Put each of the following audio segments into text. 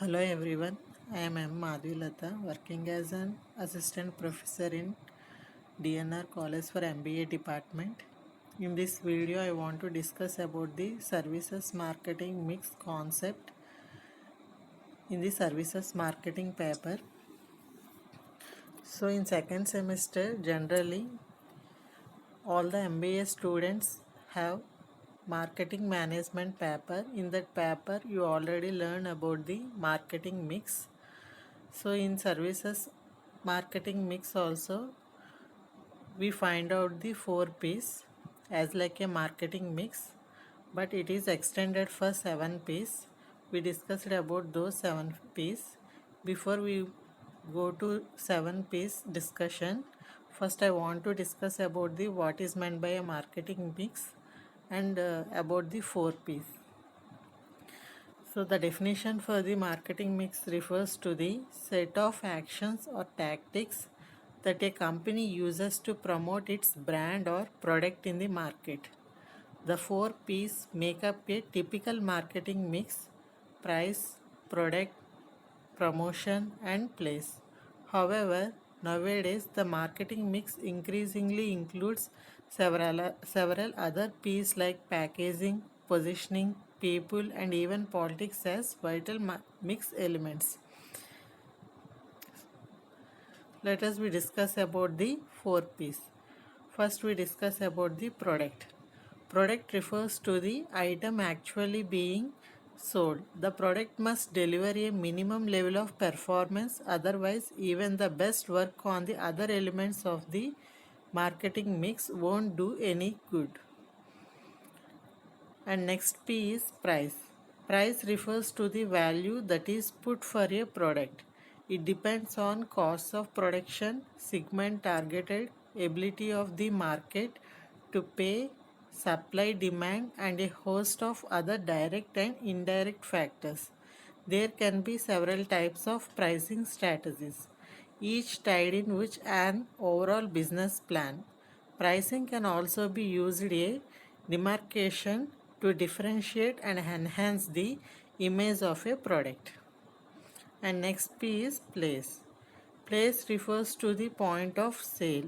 Hello everyone, I am M. Madhulata, working as an assistant professor in DNR College for MBA department. In this video, I want to discuss about the services marketing mix concept in the services marketing paper. So in second semester, generally all the MBA students have marketing management paper. In that paper, you already learn about the marketing mix. So in services marketing mix also we find out the 4 P's as like a marketing mix, but it is extended for 7 P's. We discussed about those 7 P's. Before we go to 7 P's discussion, first I want to discuss about the what is meant by a marketing mix and about the 4 P's. So the definition for the marketing mix refers to the set of actions or tactics that a company uses to promote its brand or product in the market. The 4 P's make up a typical marketing mix: price, product, promotion, and place. However, nowadays the marketing mix increasingly includes several other P's like packaging, positioning, people, and even politics as vital mix elements. Let us we discuss about the 4 P's. First, we discuss about the product. Product refers to the item actually being sold. The product must deliver a minimum level of performance, otherwise, even the best work on the other elements of the marketing mix won't do any good. And next P is price. Price refers to the value that is put for a product. It depends on cost of production, segment targeted, ability of the market to pay, supply demand, and a host of other direct and indirect factors. There can be several types of pricing strategies, each tied in with an overall business plan. Pricing can also be used a demarcation to differentiate and enhance the image of a product. And next P is place. Place refers to the point of sale.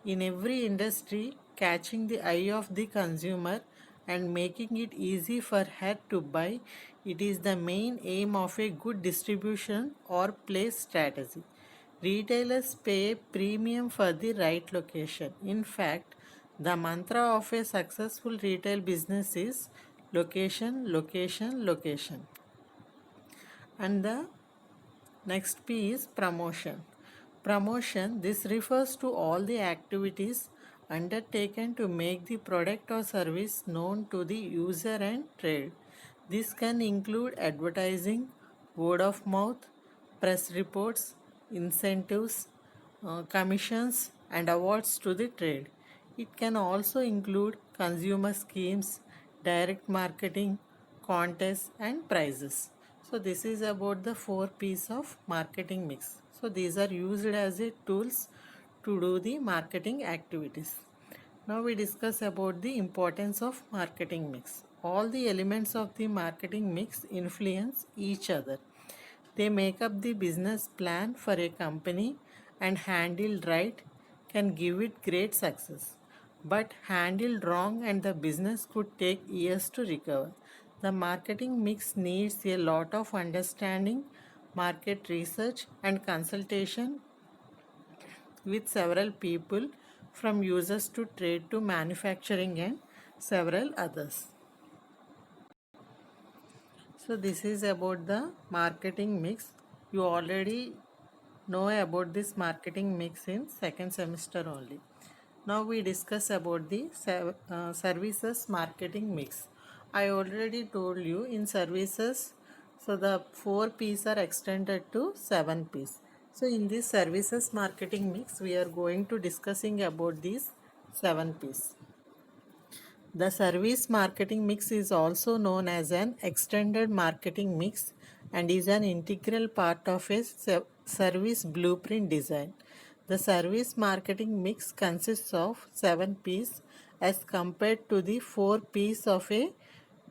In every industry, catching the eye of the consumer and making it easy for her to buy, it is the main aim of a good distribution or place strategy. Retailers pay a premium for the right location. In fact, the mantra of a successful retail business is location, location, location. And the next P is promotion. Promotion, this refers to all the activities undertaken to make the product or service known to the user and trade. This can include advertising, word of mouth, press reports, incentives, commissions, and awards to the trade. It can also include consumer schemes, direct marketing, contests, and prizes. So this is about the 4 P's of marketing mix. So these are used as a tools to do the marketing activities. Now we discuss about the importance of marketing mix. All the elements of the marketing mix influence each other. They make up the business plan for a company, and handled right can give it great success. But handled wrong and the business could take years to recover. The marketing mix needs a lot of understanding, market research, and consultation with several people from users to trade to manufacturing and several others. So this is about the marketing mix. You already know about this marketing mix in second semester only. Now we discuss about the services marketing mix. I already told you in services, so the 4 P's are extended to 7 P's. So in this services marketing mix, we are going to discussing about these 7 P's. The service marketing mix is also known as an extended marketing mix and is an integral part of a service blueprint design. The service marketing mix consists of 7 P's as compared to the 4 P's of a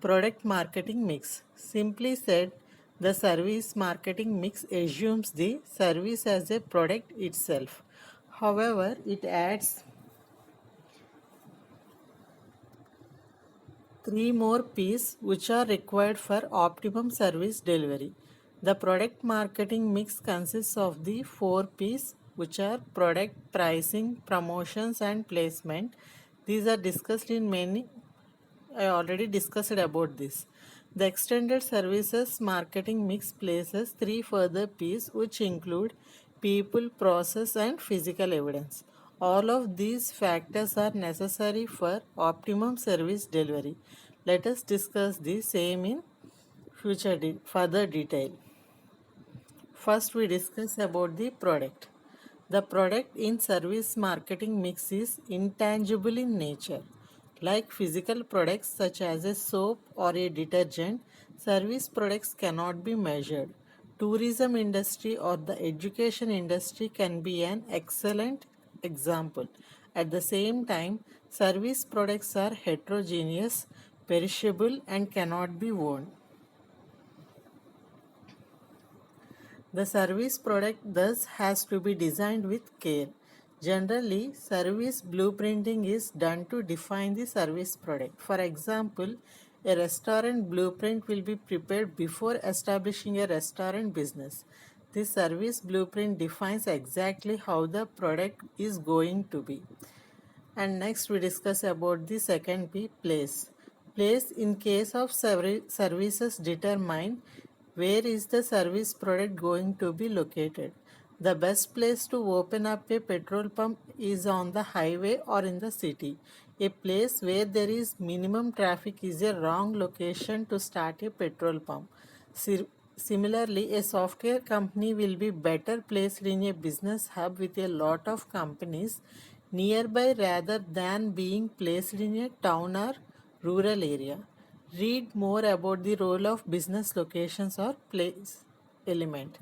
product marketing mix. Simply said, The service marketing mix assumes the service as a product itself. However, it adds three more P's which are required for optimum service delivery. The product marketing mix consists of the four P's which are product, pricing, promotions and placement. These are discussed in many. I already discussed about this. The extended services marketing mix places three further P's which include people, process and physical evidence. All of these factors are necessary for optimum service delivery. Let us discuss the same in further detail. First, we discuss about the product. The product in service marketing mix is intangible in nature. Like physical products such as a soap or a detergent, service products cannot be measured. Tourism industry or the education industry can be an excellent example. At the same time, service products are heterogeneous, perishable and cannot be worn. The service product thus has to be designed with care. Generally, service blueprinting is done to define the service product. For example, a restaurant blueprint will be prepared before establishing a restaurant business. This service blueprint defines exactly how the product is going to be. And next we discuss about the second P, place. Place in case of services determine where is the service product going to be located. The best place to open up a petrol pump is on the highway or in the city. A place where there is minimum traffic is a wrong location to start a petrol pump. Similarly, a software company will be better placed in a business hub with a lot of companies nearby rather than being placed in a town or rural area. Read more about the role of business locations or place element.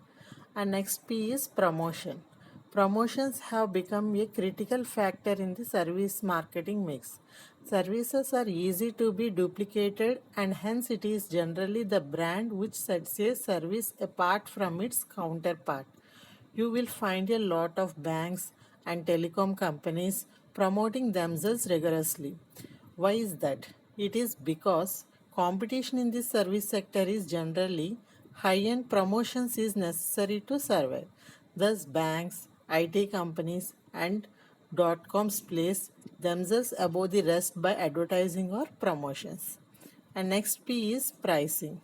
And next P is promotion. Promotions have become a critical factor in the service marketing mix. Services are easy to be duplicated and hence it is generally the brand which sets a service apart from its counterpart. You will find a lot of banks and telecom companies promoting themselves rigorously. Why is that? It is because competition in the service sector is generally high and promotions is necessary to survive. Thus, banks, IT companies, and dot coms place themselves above the rest by advertising or promotions. And next P is pricing.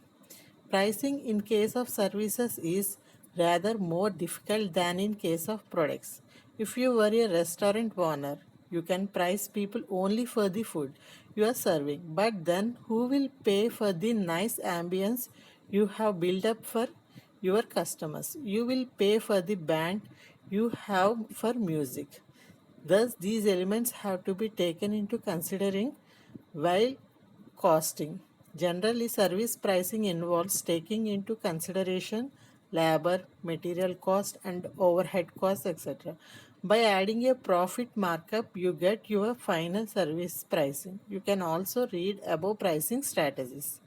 Pricing in case of services is rather more difficult than in case of products. If you were a restaurant owner, you can price people only for the food you are serving, but then who will pay for the nice ambience you have built up for your customers? You will pay for the band you have for music. Thus, these elements have to be taken into considering while costing. Generally, service pricing involves taking into consideration labor, material cost, and overhead costs, etc. By adding a profit markup, you get your final service pricing. You can also read above pricing strategies.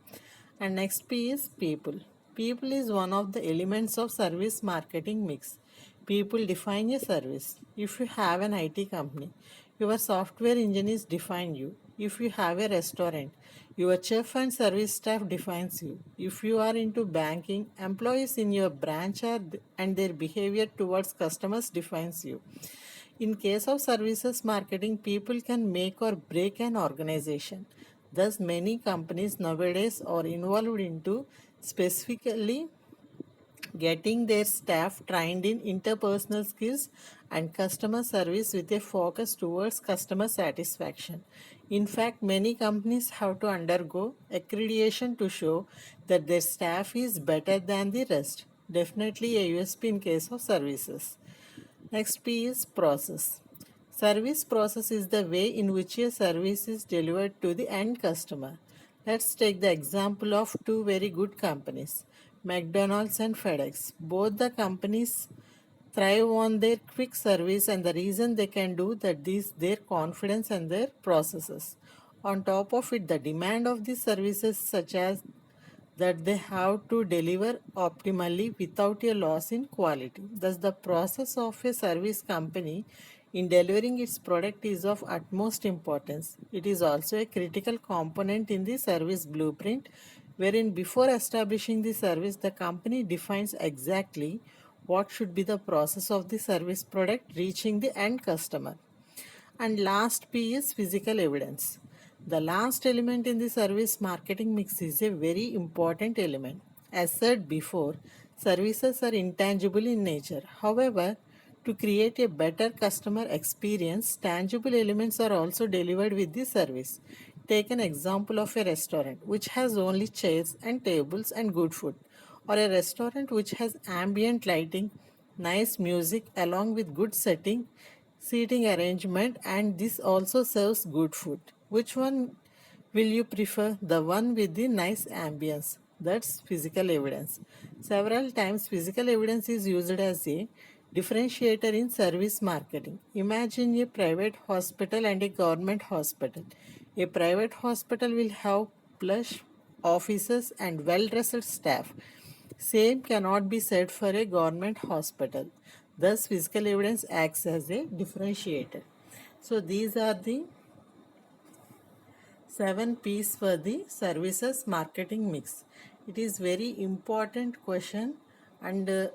And next P is people. People is one of the elements of service marketing mix. People define a service. If you have an IT company, your software engineers define you. If you have a restaurant, your chef and service staff defines you. If you are into banking, employees in your branch and their behavior towards customers defines you. In case of services marketing, people can make or break an organization. Thus, many companies nowadays are involved into specifically getting their staff trained in interpersonal skills and customer service with a focus towards customer satisfaction. In fact, many companies have to undergo accreditation to show that their staff is better than the rest. Definitely a USP in case of services. Next P is process. Service process is the way in which a service is delivered to the end customer. Let's take the example of two very good companies, McDonald's and FedEx. Both the companies thrive on their quick service and the reason they can do that is their confidence and their processes. On top of it, the demand of these services such as that they have to deliver optimally without a loss in quality. Thus, the process of a service company in delivering its product is of utmost importance. It is also a critical component in the service blueprint, wherein before establishing the service, the company defines exactly what should be the process of the service product reaching the end customer. And last P is physical evidence. The last element in the service marketing mix is a very important element. As said before, services are intangible in nature. However, to create a better customer experience, tangible elements are also delivered with the service. Take an example of a restaurant which has only chairs and tables and good food, or a restaurant which has ambient lighting, nice music along with good setting, seating arrangement, and this also serves good food. Which one will you prefer? The one with the nice ambience. That's physical evidence. Several times physical evidence is used as a differentiator in service marketing. Imagine a private hospital and a government hospital. A private hospital will have plush offices and well-dressed staff. Same cannot be said for a government hospital. Thus, physical evidence acts as a differentiator. So, these are the 7 P's for the services marketing mix. It is very important question, and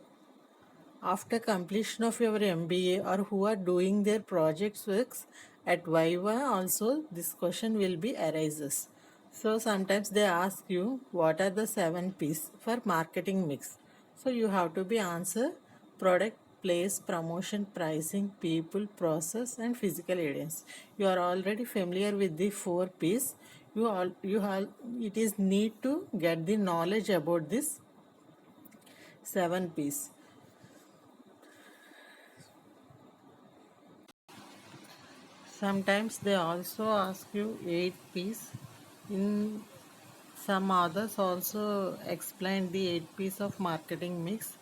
after completion of your MBA or who are doing their projects works at Viva also this question will be arises. So sometimes they ask you what are the 7 P's for marketing mix. So you have to be answer product, place, promotion, pricing, people, process and physical evidence. You are already familiar with the 4 P's. It is need to get the knowledge about this 7 P's. Sometimes they also ask you 8 P's. In some others also explain the 8 P's of marketing mix,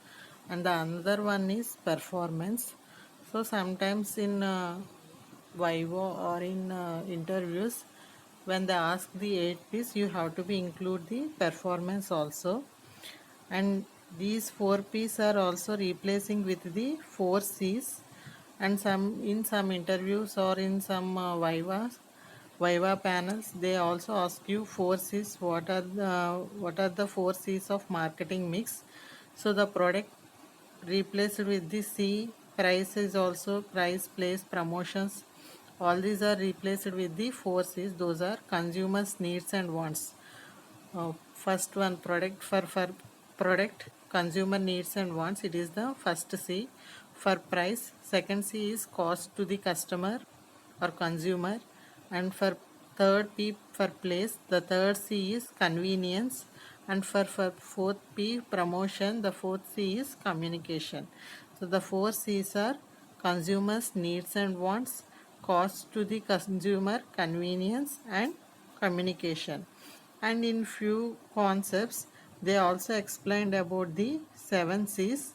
and the another one is performance. So sometimes in Vivo or in interviews, when they ask the 8 P's, you have to be include the performance also, and these 4 P's are also replacing with the 4 C's, and some in some interviews or in some Viva panels they also ask you 4 C's. What are the 4 C's of marketing mix? So the product replaced with the C. Price is also price, place, promotions. All these are replaced with the 4 C's. Those are consumers needs and wants. First one, for product, consumer needs and wants, it is the first C. For price, second C is cost to the customer or consumer, and for third P for place, the third C is convenience, and for fourth P promotion, the fourth C is communication. So the four C's are consumers needs and wants, cost to the consumer, convenience and communication. And in few concepts they also explained about the 7 C's.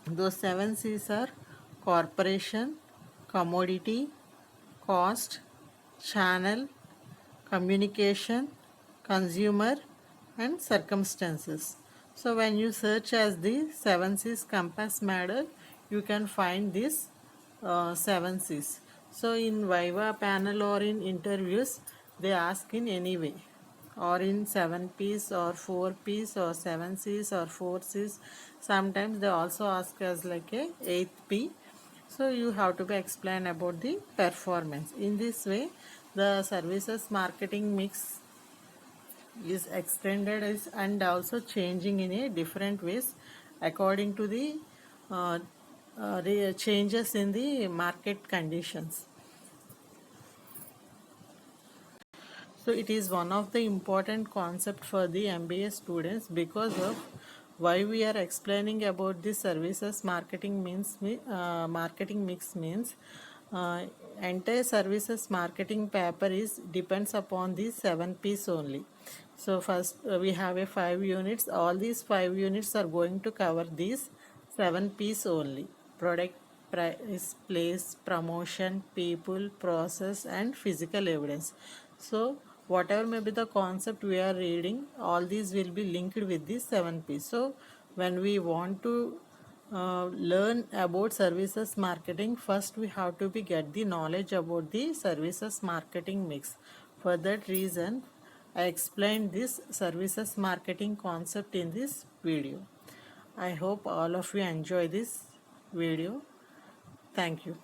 Those 7 C's are corporation, commodity, cost, channel, communication, consumer and circumstances. So when you search as the 7 C's compass model, you can find this 7 C's. So in Viva panel or in interviews, they ask in any way, or in 7 P's or 4 P's or 7 C's or 4 C's. Sometimes they also ask as like a 8th P. So you have to be explain about the performance. In this way, the services marketing mix is extended and also changing in a different ways according to the uh, changes in the market conditions. So it is one of the important concept for the MBA students, because of why we are explaining about the services marketing mix means uh, entire services marketing paper is depends upon these 7 P's only. So first we have a 5 units. All these 5 units are going to cover these 7 P's only: product, price, place, promotion, people, process and physical evidence. So whatever may be the concept we are reading, all these will be linked with the 7P. So when we want to learn about services marketing, first we have to be get the knowledge about the services marketing mix. For that reason, I explained this services marketing concept in this video. I hope all of you enjoy this video. Thank you.